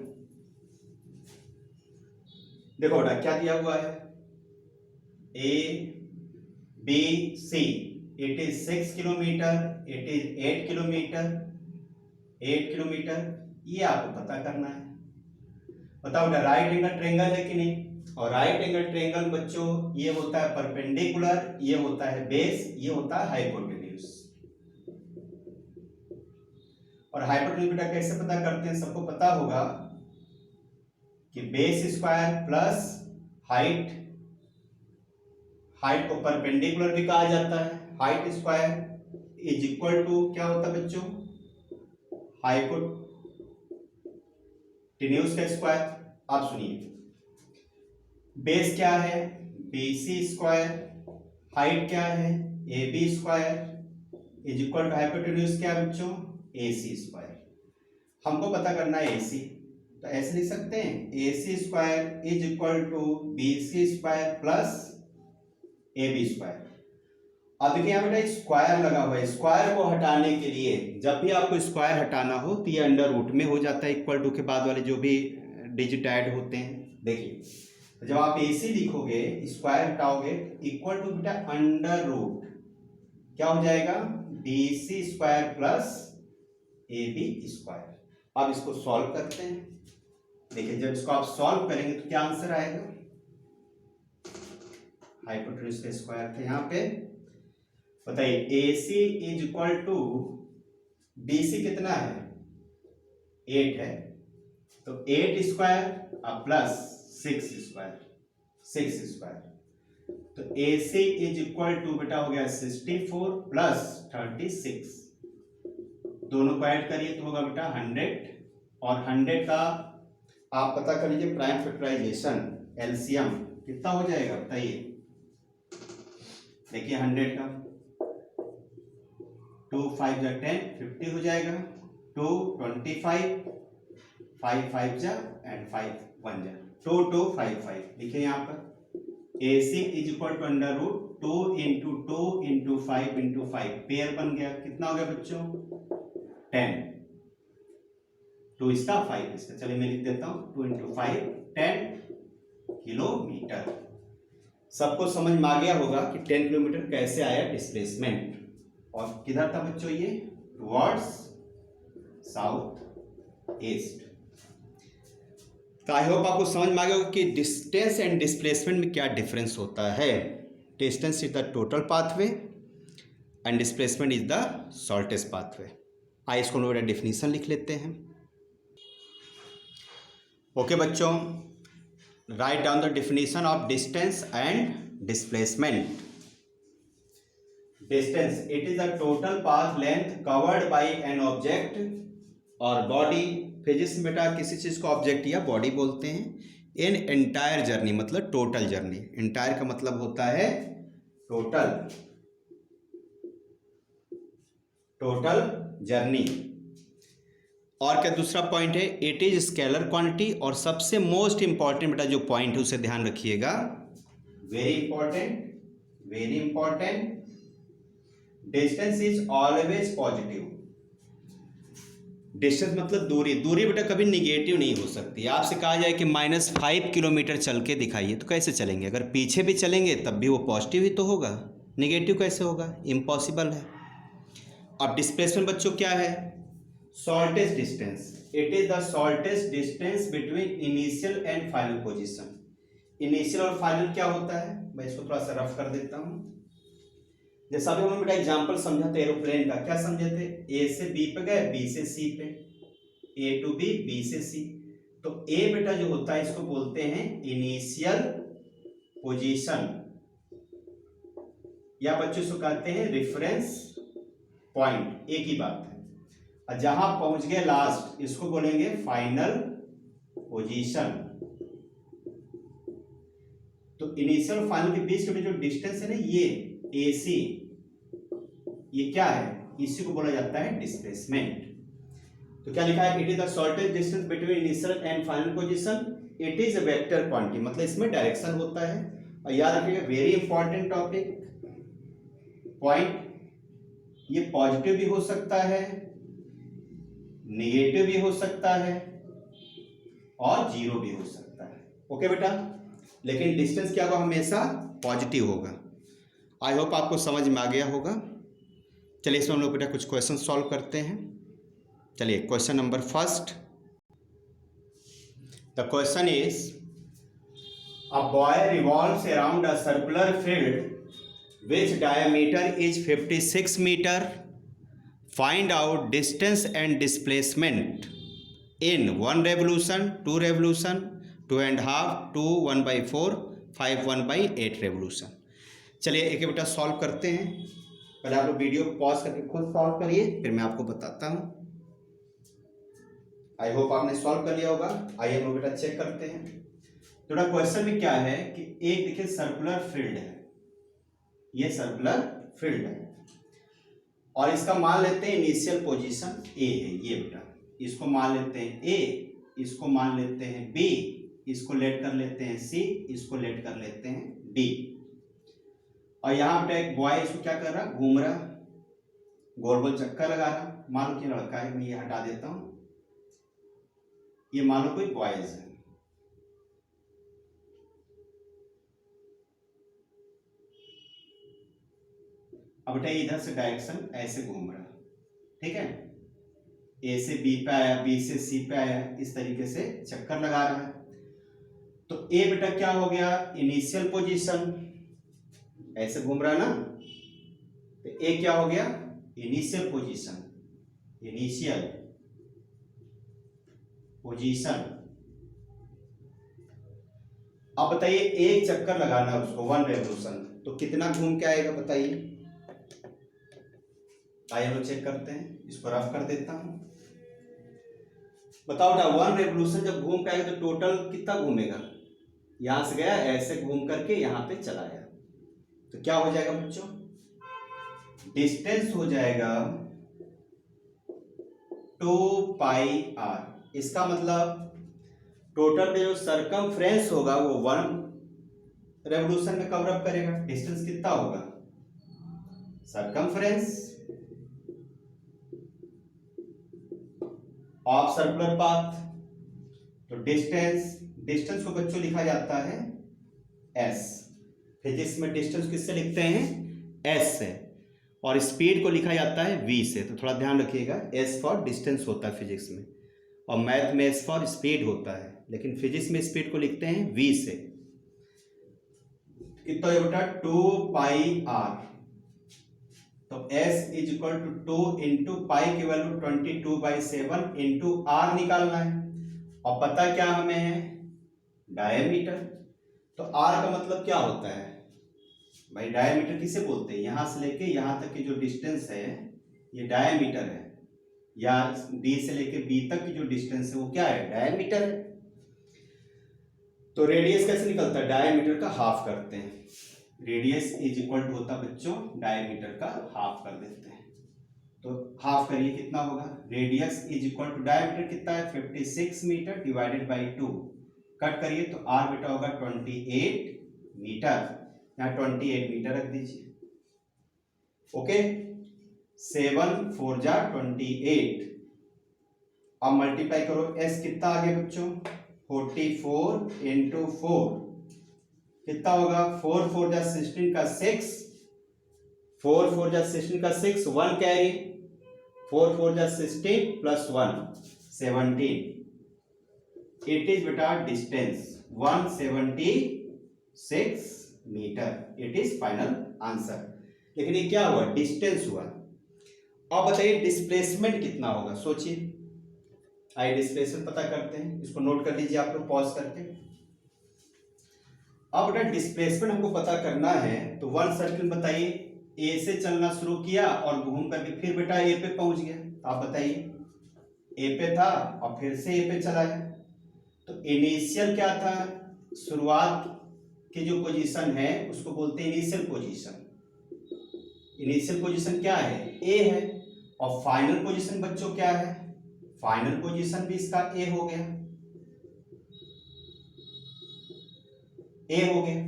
देखो बेटा क्या दिया हुआ है? A B C, it is 6 kilometre, it is 8 kilometre, 8 kilometre, ये आपको पता करना है। बताओ बेटा राइट एंगल ट्रायंगल है कि नहीं? और राइट एंगल ट्रायंगल बच्चों ये होता है परपेंडिकुलर, ये होता है बेस, ये होता है हाइपोटेन्यूज। और हाइपोटेन्यूज बेटा कैसे पता करते हैं? सबको पता होगा कि base square plus height, height को परपेंडिकुलर भी कहा जाता है, height square is equal to क्या होता है बच्चों, हाइपोटेन्यूज का स्क्वायर। आप सुनिए, बेस क्या है, BC स्क्वायर, हाइट क्या है, AB square is equal to hypotenuse क्या है बच्चों, AC स्क्वायर। हमको पता करना है AC, तो ऐसे लिख सकते हैं AC square is equal to BC square plus AB square. अब देखिए यहाँ बेटा स्क्वायर लगा हुआ है, स्क्वायर को हटाने के लिए जब भी आपको स्क्वायर हटाना हो तो ये अंडर रूट में हो जाता है, इक्वल टू के बाद वाले जो भी डिजिट ऐड होते हैं। देखिए तो जब आप AC लिखोगे, स्क्वायर हटाओगे, इक्वल टू बेटा अंडर रूट क्या हो जाएगा, BC square plus AB square. अब इसको सॉल्व करते हैं। देखिए जब इसको आप सॉल्व करेंगे तो क्या आंसर आएगा, हाइपोटेन्यूज का स्क्वायर थे यहाँ पे। बताइए AC is equal to BC कितना है, 8 है, तो 8 स्क्वायर प्लस 6 स्क्वायर, 6 स्क्वायर, तो AC इज इक्वल टू बेटा हो गया 64 प्लस 36, दोनों को ऐड करिए तो होगा बेटा 100, और 100 का आप पता कर लीजिए प्राइम फैक्टराइजेशन LCM कितना हो जाएगा बताइए। देखिए 100 का 2 5 जा 10 50 हो जाएगा, 2 25 5 5 जा एंड 5 1 जा 2 2 5 5। देखिए यहाँ पर AC is equal to under root 2 into 2 into 5 into 5, pair बन गया, कितना हो गया बच्चों 10, 2 इसका 5 इसका, चलिए मैं लिख देता हूँ 2 इंटू 5 10 किलोमीटर। सबको समझ में आ गया होगा कि 10 किलोमीटर कैसे आया डिस्प्लेसमेंट, और किधर था बच्चों ये, टुवर्ड्स साउथ ईस्ट। तो आई होप आपको समझ में आ गया होगा कि डिस्टेंस एंड डिस्प्लेसमेंट में क्या डिफरेंस होता है। Distance is the total pathway and displacement is the shortest pathway. आइए इसको हम डेफिनेशन लिख लेते हैं। ओके बच्चों, write down the definition of distance and displacement. Distance it is the total path length covered by an object और body. Physics में बेटा किसी चीज को ऑब्जेक्ट या बॉडी बोलते हैं। इन एंटायर जर्नी मतलब टोटल जर्नी, एंटायर का मतलब होता है टोटल, टोटल जर्नी। और क्या दूसरा पॉइंट है, इट इज स्केलर क्वांटिटी, और सबसे मोस्ट इंपॉर्टेंट बेटा जो पॉइंट है उसे ध्यान रखिएगा, very important, very important, distance is always positive. Distance मतलब दूरी, दूरी बेटा कभी निगेटिव नहीं हो सकती। आपसे कहा जाए कि -5 किलोमीटर चल के दिखाइए तो कैसे चलेंगे, अगर पीछे भी चलेंगे तब भी वो पॉजिटिव ही तो होगा, निगेटिव कैसे होगा, इम्पॉसिबल है। अब डिस्प्लेसमेंट बच्चों क्या है, shortest distance, it is the shortest distance between initial and final position. Initial और फाइनल क्या होता है, मैं इसको थोड़ा सा रफ कर देता हूं। जैसा अभी हमने बेटा एग्जांपल समझा था एरोप्लेन का, क्या समझे थे, ए से बी पे गए, बी से सी पे, ए टू बी, बी से सी। तो ए बेटा जो होता है इसको बोलते हैं इनिशियल पोजीशन, या बच्चों इसको कहते हैं रेफरेंस पॉइंट, एक ही बात है। और जहां पहुंच गए लास्ट इसको बोलेंगे फाइनल पोजीशन। तो इनिशियल और फाइनल के बीच में जो डिस्टेंस है ना, ये AC, ये क्या है, इसी को बोला जाता है डिस्प्लेसमेंट। तो क्या लिखा है, it is the shortest distance between initial and final position, it is a vector quantity, मतलब इसमें डायरेक्शन होता है। और याद रखिएगा वेरी इंपॉर्टेंट टॉपिक पॉइंट, ये पॉजिटिव भी हो सकता है, नेगेटिव भी हो सकता है, और जीरो भी हो सकता है। ओके बेटा, लेकिन डिस्टेंस क्या होगा, हमेशा पॉजिटिव होगा। आई होप आपको समझ में आ गया होगा। चलिए इसमें हम लोग बेटा कुछ क्वेश्चन सॉल्व करते हैं। चलिए question number first, the question is a boy revolves around a circular field which diameter is 56 metre, find out distance and displacement in 1 revolution, 2 revolution 2.5, 2, 1/4, 5, 1/8 revolution. चलिए एक बेटा सॉल्व करते हैं। पहले आप लोग वीडियो को पॉज करके खुद सॉल्व करिए, फिर मैं आपको बताता हूँ। आई होप आपने सॉल्व कर लिया होगा। आइए हम लोग बेटा चेक करते हैं। तो बेटा क्वेश्चन में क्या है कि एक देखिए सर्कुलर फील्ड है, ये सर्कुलर फील्ड है और इसका मान लेते हैं इनिशियल पोजीशन ए है, ये बेटा इसको मान लेते हैं ए, इसको मान लेते हैं बी, इसको लेट कर लेते हैं सी, इसको लेट कर लेते हैं डी। और यहाँ पे एक बॉय इसको क्या कर रहा, घूम रहा, गोल गोल चक्कर लगा रहा। मान लो कि लड़का है, मैं ये हटा देता हूं, ये मान लो कोई बॉयज है। अब बेटा इधर से डायरेक्शन ऐसे घूम रहा, ठीक है, ए से बी पे आया, बी से सी पे आया, इस तरीके से चक्कर लगा रहा है। तो ए बेटा क्या हो गया, इनिशियल पोजीशन, ऐसे घूम रहा ना, तो ए क्या हो गया, इनिशियल पोजीशन, इनिशियल पोजीशन। अब बताइए एक चक्कर लगाना है उसको, 1 रेवोल्यूशन, तो कितना घूम के आएगा बताइए। आइए हम लोग चेक करते हैं, इसको रफ कर देता हूं। बताओ बेटा 1 रेवोल्यूशन जब घूम के आएगा तो टोटल कितना घूमेगा, यहां से गया ऐसे घूम करके यहां पे चला आया, तो क्या हो जाएगा बच्चों, डिस्टेंस हो जाएगा 2πr। इसका मतलब टोटल जो सरकमफ्रेंस होगा वो 1 रेवोल्यूशन में कवर अप करेगा। डिस्टेंस कितना होगा, सरकमफ्रेंस ऑफ सर्कुलर पाथ, तो डिस्टेंस को बच्चों लिखा जाता है s। फिजिक्स में डिस्टेंस किससे लिखते हैं, s से, और स्पीड को लिखा जाता है v से। तो थोड़ा ध्यान रखिएगा, s फॉर डिस्टेंस होता है फिजिक्स में, और मैथ में s फॉर स्पीड होता है, लेकिन फिजिक्स में स्पीड को लिखते हैं v से। कितना है बेटा 2πr, तो s is equal to 2 into pi की वैल्यू 22/7 इंटू r निकालना है, और पता क्या हमें है, डायमीटर। तो r का मतलब क्या होता है भाई, डायमीटर किसे बोलते हैं, यहां से लेके यहां तक की जो डिस्टेंस है ये डायमीटर है, या d से लेके b तक की जो डिस्टेंस है वो क्या है, डायमीटर है। तो रेडियस कैसे निकलता है, डायमीटर का हाफ करते हैं, रेडियस इज इक्वल टू होता है बच्चों डायमीटर का हाफ कर देते हैं। तो हाफ करिए कितना होगा, radius is equal to diameter कितना है 56 मीटर डिवाइडेड बाई 2, कट करिए तो r बेटा होगा 28 मीटर, यहाँ 28 मीटर रख दीजिए। ओके, 7 4 जा 28, अब मल्टीप्लाई करो, s कितना आ गया बच्चों 44 इंटू 4 कितना होगा, 4 4 जा 16 का 6, 4 4 जा 16 का 6, 1 कैरी, 4 4 जा 16 प्लस 1 17, इट इज बेटा distance 176 metre, it is final answer. लेकिन ये क्या हुआ, डिस्टेंस हुआ। अब बताइए डिस्प्लेसमेंट कितना होगा, सोचिए। आइए डिस्प्लेसमेंट पता करते हैं, इसको नोट कर लीजिए आप लोग पॉज करके। अब बेटा डिस्प्लेसमेंट हमको पता करना है, तो 1 सर्किल बताइए ए से चलना शुरू किया और घूम करके फिर बेटा ए पे पहुंच गया, तो आप बताइए ए पे था और फिर से ए पे चला गया, तो इनिशियल क्या था, शुरुआत की जो पोजीशन है उसको बोलते हैं इनिशियल पोजीशन। इनिशियल पोजीशन क्या है, ए है, और फाइनल पोजीशन बच्चों क्या है, फाइनल पोजीशन भी इसका ए हो गया, ए हो गया।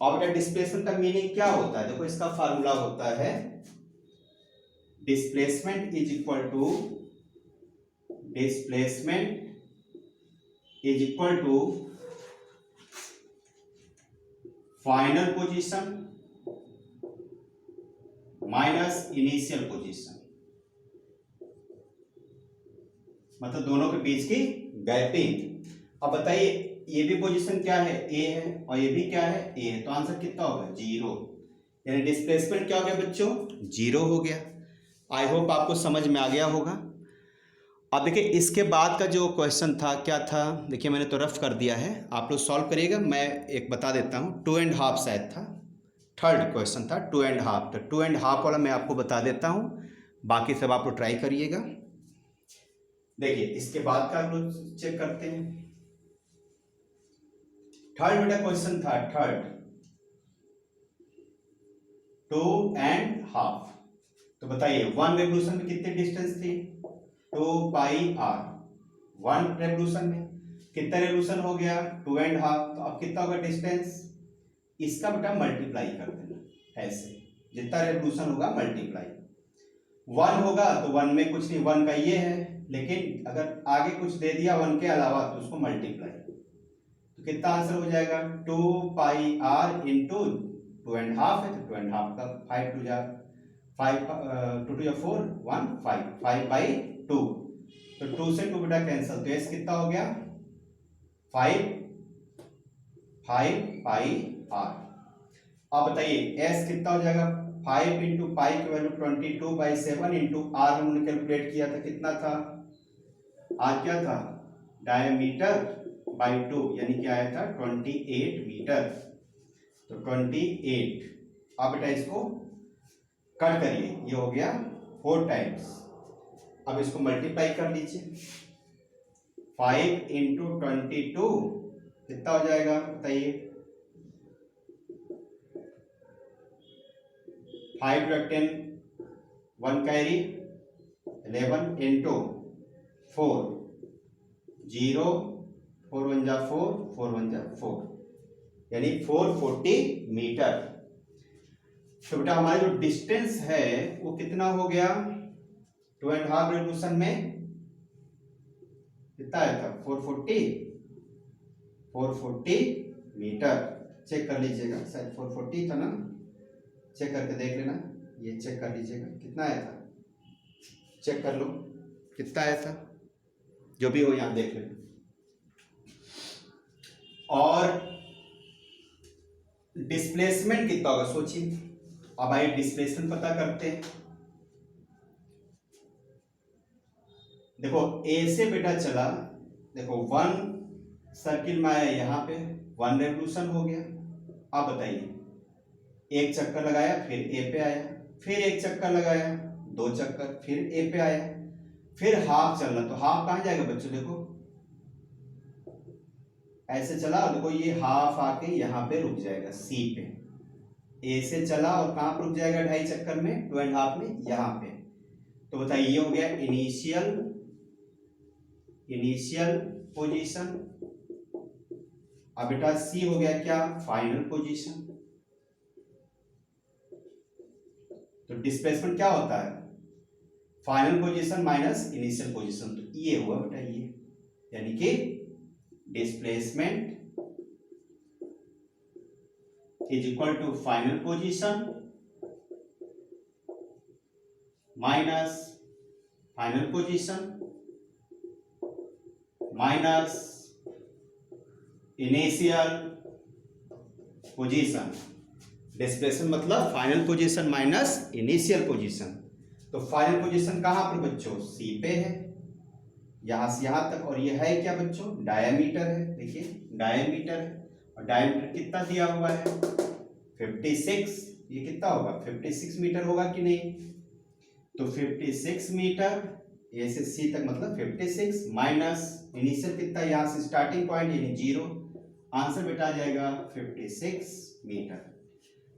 और बेटा डिस्प्लेसमेंट का मीनिंग क्या होता है, देखो इसका फार्मूला होता है displacement is equal to final position minus initial position, मतलब दोनों के बीच की गैपिंग। अब बताइए ये भी पोजीशन क्या है, ए है, और ये भी क्या है, ए है, तो आंसर कितना होगा 0, यानी डिस्प्लेसमेंट क्या हो गया बच्चों, 0 हो गया। आई होप आपको समझ में आ गया होगा। अब देखिए इसके बाद का जो क्वेश्चन था क्या था, देखिए मैंने तो रफ कर दिया है, आप लोग सॉल्व करिएगा। मैं एक बता देता हूँ, 2.5 शायद था, थर्ड क्वेश्चन था 2.5। तो 2.5 वाला मैं आपको बता देता हूँ, बाकी सब आप लोग ट्राई करिएगा। देखिए इसके बाद का आप लोग चेक करते हैं। थर्ड बेटा क्वेश्चन था, थर्ड 2.5। तो बताइए 1 रेवोल्यूशन में कितनी डिस्टेंस थी, 2πr। 1 रेवोल्यूशन में कितना रेवोल्यूशन हो गया, 2.5। तो अब कितना होगा डिस्टेंस, इसका बेटा मल्टीप्लाई कर देना ऐसे, जितना रेवोल्यूशन होगा मल्टीप्लाई। 1 होगा तो 1 में कुछ नहीं, 1 का ये है, लेकिन अगर आगे कुछ दे दिया 1 के अलावा तो उसको मल्टीप्लाई। तो कितना आंसर हो जाएगा, 2πr इंटू 2.5 है तो 2.5 का 5 टू जा 5 2 टू 4 1 5/2। तो 2 से 2 बेटा कैंसिल, तो एस कितना हो गया 5/r। अब बताइए एस कितना हो जाएगा, 5 इंटू पाई की वैल्यू 22/7 इंटू आर हमने कैलकुलेट किया था, कितना था आर क्या था, डायमीटर बाई 2, यानी क्या आया था 28 मीटर। तो 28। अब बेटा इसको कट करिए, ये हो गया 4 टाइम्स। अब इसको मल्टीप्लाई कर लीजिए, 5 इंटू 22 कितना हो जाएगा बताइए, 5 × 10 1 कैरी 11 इंटू 4 0 4 1 जा 4 4 1 जा 4, यानी 440 मीटर। तो बेटा हमारा जो डिस्टेंस है वो कितना हो गया, 2.5 रेवोल्यूशन में कितना आया था 440 मीटर। चेक कर लीजिएगा, शायद 440 था ना, चेक करके देख लेना, ये चेक कर लीजिएगा कितना आया था, चेक कर लो कितना आया था, जो भी हो यहां देख लेना। और डिस्प्लेसमेंट कितना होगा सोचिए। अब आइए डिस्प्लेसमेंट पता करते हैं। देखो ए से बेटा चला, देखो 1 सर्किल में आया, यहाँ पे 1 रेवोल्यूशन हो गया। अब बताइए एक चक्कर लगाया फिर ए पे आया, फिर एक चक्कर लगाया 2 चक्कर फिर ए पे आया, फिर हाफ चल रहा, तो हाफ कहाँ जाएगा बच्चों, देखो ऐसे चला, देखो ये हाफ आके यहाँ पे रुक जाएगा सी पे, ए से चला और कहाँ पे रुक जाएगा 2.5 चक्कर में, 2.5 में यहाँ पे। तो बताइए ये हो गया इनिशियल पोजीशन। अब बेटा सी हो गया क्या, फाइनल पोजीशन। तो डिस्प्लेसमेंट क्या होता है, final position minus initial position, तो ये हुआ बेटा ये, यानी कि displacement is equal to final position minus final position minus initial position. Displacement मतलब final position minus initial position. तो फाइनल पोजीशन कहां पर बच्चों, सी पे है, यहां से यहां तक, और ये है क्या बच्चों, डायमीटर है, देखिए डायमीटर है, और डायमीटर कितना दिया हुआ है 56, ये कितना होगा 56 मीटर होगा कि नहीं, तो 56 मीटर ए से सी तक मतलब 56 माइनस इनिशियल कितना, यहाँ से स्टार्टिंग पॉइंट यानी 0, आंसर बेटा आ जाएगा 56 मीटर।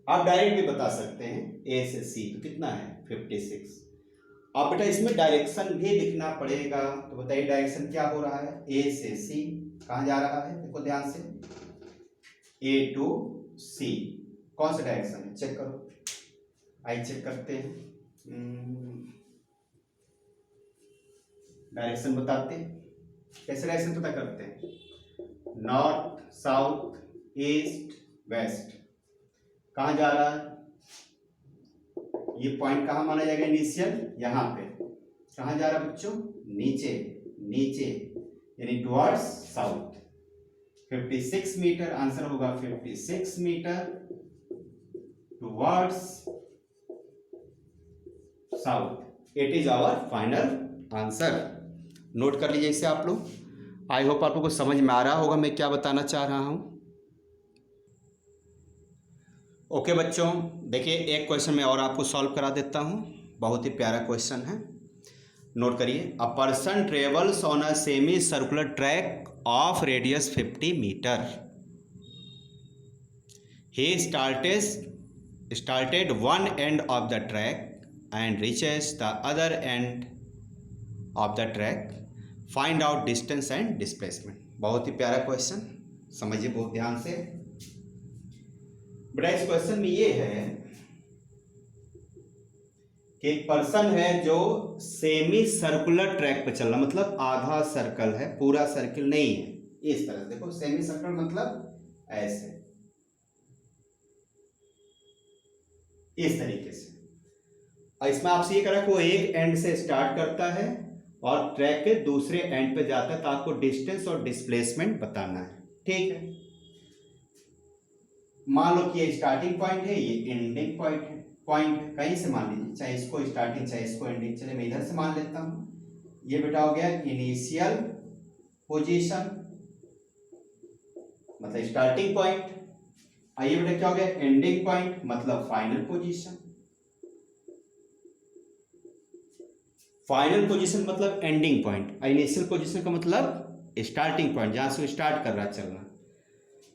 आप डायरेक्ट भी बता सकते हैं ए से सी तो कितना है 56। अब बेटा इसमें डायरेक्शन भी लिखना पड़ेगा, तो बताइए डायरेक्शन क्या हो रहा है, ए से सी कहाँ जा रहा है, देखो ध्यान से, ए टू सी, कौन सा डायरेक्शन है चेक करो, आइए चेक करते हैं। डायरेक्शन बताते हैं, कैसे डायरेक्शन पता करते हैं, नॉर्थ साउथ ईस्ट वेस्ट, कहाँ जा रहा है, ये पॉइंट कहाँ माना जाएगा इनिशियल, यहाँ पे, कहाँ जा रहा है बच्चों, नीचे नीचे यानी टुवर्ड्स साउथ। 56 मीटर आंसर होगा 56 metre towards south, it is our final answer. Note कर लीजिए इसे आप लोग। आई होप आप लोग को समझ में आ रहा होगा मैं क्या बताना चाह रहा हूँ। ओके बच्चों, देखिए एक क्वेश्चन मैं और आपको सॉल्व करा देता हूँ, बहुत ही प्यारा क्वेश्चन है, नोट करिए। A person travels on a semi circular track of radius 50 metre. He started one end of the track and reaches the other end of the track. Find out distance and displacement। बहुत ही प्यारा question, समझिए बहुत ध्यान से। बेटा इस question में ये है कि एक पर्सन है जो सेमी सर्कुलर ट्रैक पे चल रहा, मतलब आधा सर्कल है, पूरा सर्कल नहीं है। इस तरह देखो, सेमी सर्कल मतलब ऐसे, इस तरीके से। और इसमें आपसे ये करा कि वो एक एंड से स्टार्ट करता है और ट्रैक के दूसरे एंड पे जाता है, तो आपको डिस्टेंस और डिस्प्लेसमेंट बताना है। ठीक है, मान लो कि ये स्टार्टिंग पॉइंट है, ये एंडिंग पॉइंट है, कहीं से मान लीजिए, चाहे इसको स्टार्टिंग चाहे इसको एंडिंग। चलिए मैं इधर से मान लेता हूं। ये बेटा हो गया इनिशियल पोजीशन, मतलब स्टार्टिंग पॉइंट। आइए बेटा क्या हो गया एंडिंग पॉइंट, मतलब फाइनल पोजीशन। फाइनल पोजीशन मतलब एंडिंग पॉइंट, इनिशियल पोजीशन का मतलब स्टार्टिंग पॉइंट, जहां से स्टार्ट कर रहा है चलना।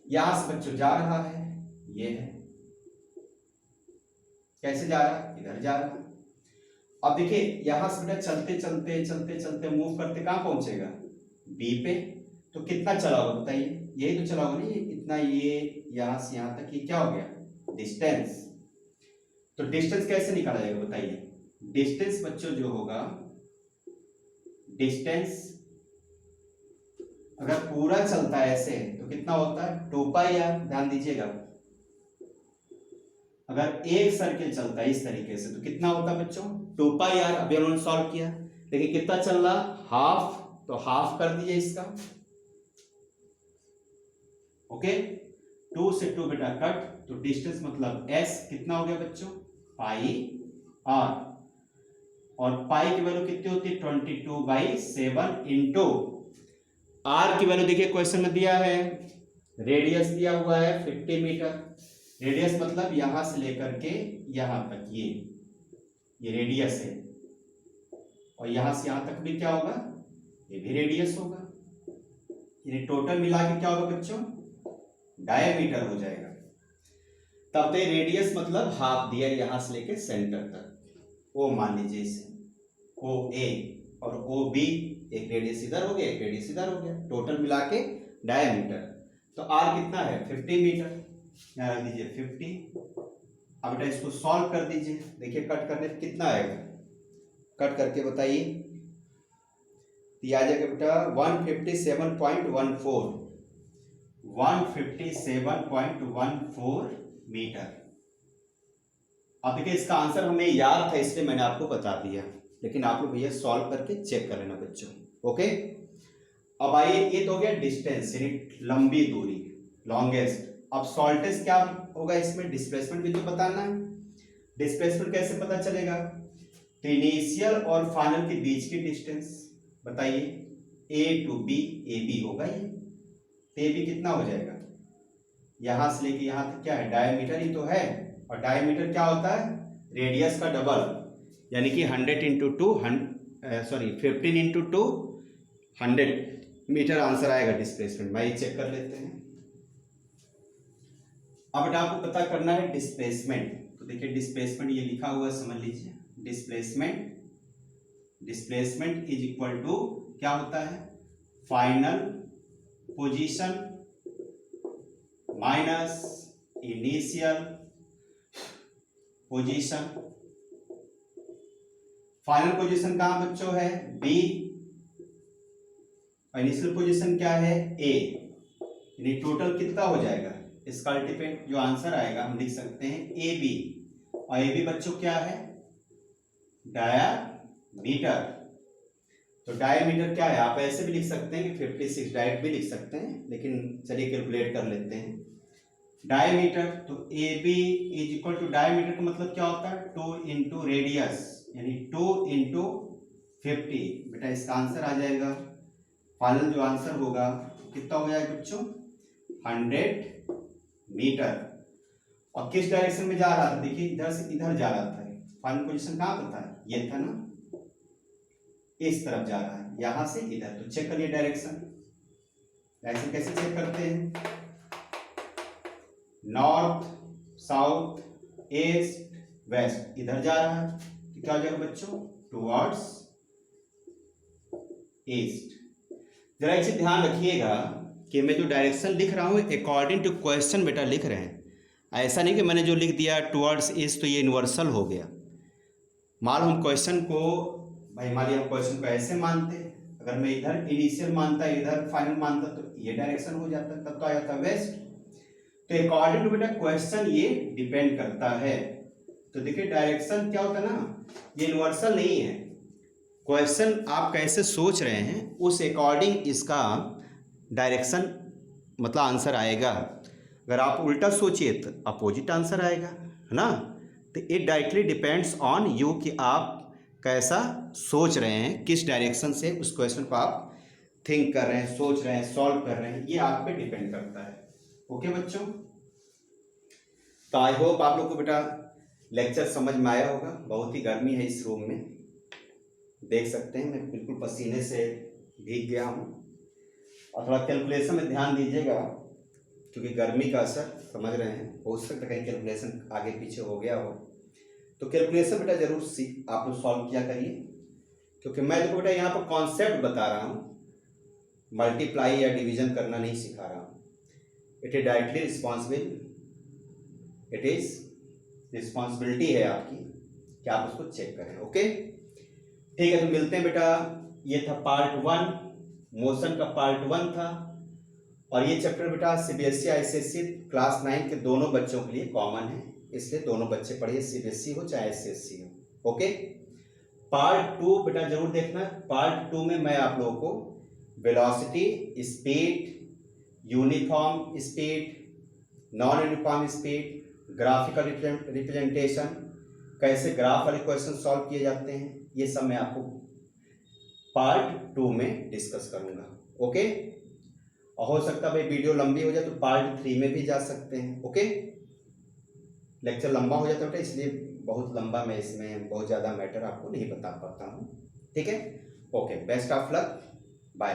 यहां से बच्चों जा रहा है, ये है, कैसे जा रहा है, इधर जा रहा है। अब देखिए यहां से बेटा चलते चलते चलते चलते मूव करते कहां पहुंचेगा, बी पे। तो कितना चला होगा बताइए, यही तो चला होगा ना, ये इतना, ये यहां से यहां तक, ये क्या हो गया डिस्टेंस। तो डिस्टेंस कैसे निकाला जाएगा बताइए। डिस्टेंस बच्चों जो होगा, डिस्टेंस अगर पूरा चलता है ऐसे तो कितना होता है 2 पाई आर। ध्यान दीजिएगा, अगर एक सर्किल चलता है इस तरीके से तो कितना होता है बच्चों 2 पाई आर। अभी उन्होंने सॉल्व किया, देखिए कितना चल रहा हाफ, तो हाफ कर दीजिए इसका। ओके, 2 से 2 बेटा कट, तो डिस्टेंस मतलब s कितना हो गया बच्चों पाई आर। और पाई की वैल्यू कितनी होती है 22/7 इंटू आर की वैल्यू देखिए क्वेश्चन में दिया है, रेडियस दिया हुआ है 50 मीटर। रेडियस मतलब यहां से लेकर के यहां तक, ये रेडियस है। और यहां से यहां तक भी क्या होगा, ये भी रेडियस होगा। ये टोटल मिला के क्या होगा बच्चों डायमीटर हो जाएगा। तब तो रेडियस मतलब हाफ दिया यहां से लेके सेंटर तक। ओ मान लीजिए इसे ओ ए और ओ बी, एक रेडियस इधर हो गया एक रेडियस इधर हो गया, टोटल मिला के डायमीटर। तो आर कितना है 50 मीटर, यहाँ रख दीजिए 50। अब बेटा इसको सॉल्व कर दीजिए, देखिए कट करने पे कितना आएगा, कट करके बताइए। तो आ जाएगा बेटा 157.14, 157.14 मीटर। अब देखिए इसका आंसर हमें याद था इसलिए मैंने आपको बता दिया, लेकिन आप लोग भैया सॉल्व करके चेक कर लेना बच्चों। ओके, अब आइए ये तो हो गया डिस्टेंस यानी लंबी दूरी, लॉन्गेस्ट। अब शॉर्टेस्ट क्या होगा इसमें, डिस्प्लेसमेंट भी तो बताना है। डिस्प्लेसमेंट कैसे पता चलेगा, तो इनिशियल और फाइनल के बीच की डिस्टेंस बताइए, ए टू बी, ए बी होगा ये, तो ए बी कितना हो जाएगा, यहां से लेके यहां तक क्या है डायमीटर ही तो है। और डायमीटर क्या होता है रेडियस का डबल, यानी कि 100 इंटू 2 15 इंटू 2 100 मीटर आंसर आएगा डिस्प्लेसमेंट। भाई चेक कर लेते हैं। अब बेटा आपको पता करना है डिस्प्लेसमेंट, तो देखिए डिस्प्लेसमेंट ये लिखा हुआ है समझ लीजिए। डिस्प्लेसमेंट इज इक्वल टू क्या होता है final position minus initial position. Final position कहां बच्चों है बी, इनिशियल पोजीशन क्या है ए, यानी टोटल कितना हो जाएगा इसका अल्टीमेट जो आंसर आएगा हम लिख सकते हैं ए बी। और ए बी बच्चों क्या है डायामीटर। तो डायमीटर क्या है आप ऐसे भी लिख सकते हैं कि 56 डायरेक्ट भी लिख सकते हैं, लेकिन चलिए कैलकुलेट कर लेते हैं डायमीटर। तो A B is equal to diameter का मतलब क्या होता है 2 इंटू रेडियस, यानी 2 इंटू 50। बेटा इसका आंसर आ जाएगा, फाइनल जो आंसर होगा कितना हो जाएगा बच्चों, 100 मीटर। और किस डायरेक्शन में जा रहा था, देखिए इधर से इधर जा रहा था, फाइनल पोजीशन कहाँ पर था, ये था ना, इस तरफ जा रहा है, यहां से इधर। तो चेक करिए डायरेक्शन, ऐसे कैसे चेक करते हैं, नॉर्थ साउथ ईस्ट वेस्ट, इधर जा रहा है तो क्या हो जाएगा बच्चों, टुवर्ड्स ईस्ट। जरा एक चीज ध्यान रखिएगा कि मैं जो डायरेक्शन लिख रहा हूं अकॉर्डिंग टू क्वेश्चन बेटा लिख रहे हैं, ऐसा नहीं कि मैंने जो लिख दिया टुवर्ड्स ईस्ट तो ये यूनिवर्सल हो गया। मान लो हम क्वेश्चन को, भाई मान लिया हम क्वेश्चन को ऐसे मानते, अगर मैं इधर इनिशियल मानता इधर फाइनल मानता तो ये डायरेक्शन हो जाता, तब तो आ जाता वेस्ट। तो अकॉर्डिंग टू बेटा क्वेश्चन ये डिपेंड करता है। तो देखिए डायरेक्शन क्या होता है ना, ये यूनिवर्सल नहीं है, क्वेश्चन आप कैसे सोच रहे हैं उस अकॉर्डिंग इसका डायरेक्शन मतलब आंसर आएगा। अगर आप उल्टा सोचिए तो अपोजिट आंसर आएगा, है ना। तो it directly depends on you कि आप कैसा सोच रहे हैं, किस डायरेक्शन से उस क्वेश्चन को आप थिंक कर रहे हैं, सोच रहे हैं, सॉल्व कर रहे हैं, ये आप पे डिपेंड करता है। ओके बच्चों, तो आई होप आप लोग को बेटा लेक्चर समझ में आया होगा। बहुत ही गर्मी है इस रूम में, देख सकते हैं मैं बिल्कुल पसीने से भीग गया हूँ। और थोड़ा कैलकुलेशन में ध्यान दीजिएगा क्योंकि गर्मी का असर समझ रहे हैं, हो सकता है कहीं कैलकुलेशन आगे पीछे हो गया हो, तो कैलकुलेशन बेटा जरूर आप लोग सॉल्व किया करिए, क्योंकि मैं तो बेटा यहाँ पर कॉन्सेप्ट बता रहा हूँ, मल्टीप्लाई या डिवीजन करना नहीं सिखा रहा हूँ। It is directly responsible, it is responsibility है आपकी कि आप उसको चेक करें। ओके ठीक है, तो मिलते हैं बेटा। ये था पार्ट 1, मोशन का पार्ट 1 था, और ये चैप्टर बेटा सीबीएसई आईसीएसई क्लास 9 के दोनों बच्चों के लिए कॉमन है, इसलिए दोनों बच्चे पढ़िए, सीबीएसई हो चाहे आईसीएसई हो। ओके, पार्ट 2 बेटा जरूर देखना। पार्ट 2 में मैं आप लोगों को velocity, speed, uniform speed, non uniform speed, graphical representation, कैसे ग्राफ वाले क्वेश्चन सॉल्व किए जाते हैं, ये सब मैं आपको पार्ट 2 में डिस्कस करूंगा। ओके, और हो सकता है भाई वीडियो लंबी हो जाए तो पार्ट 3 में भी जा सकते हैं। ओके, लेक्चर लंबा हो जाता है बेटा, इसलिए बहुत लंबा मैं इसमें बहुत ज़्यादा मैटर आपको नहीं बता पाता हूँ। ठीक है, okay, best of luck, bye.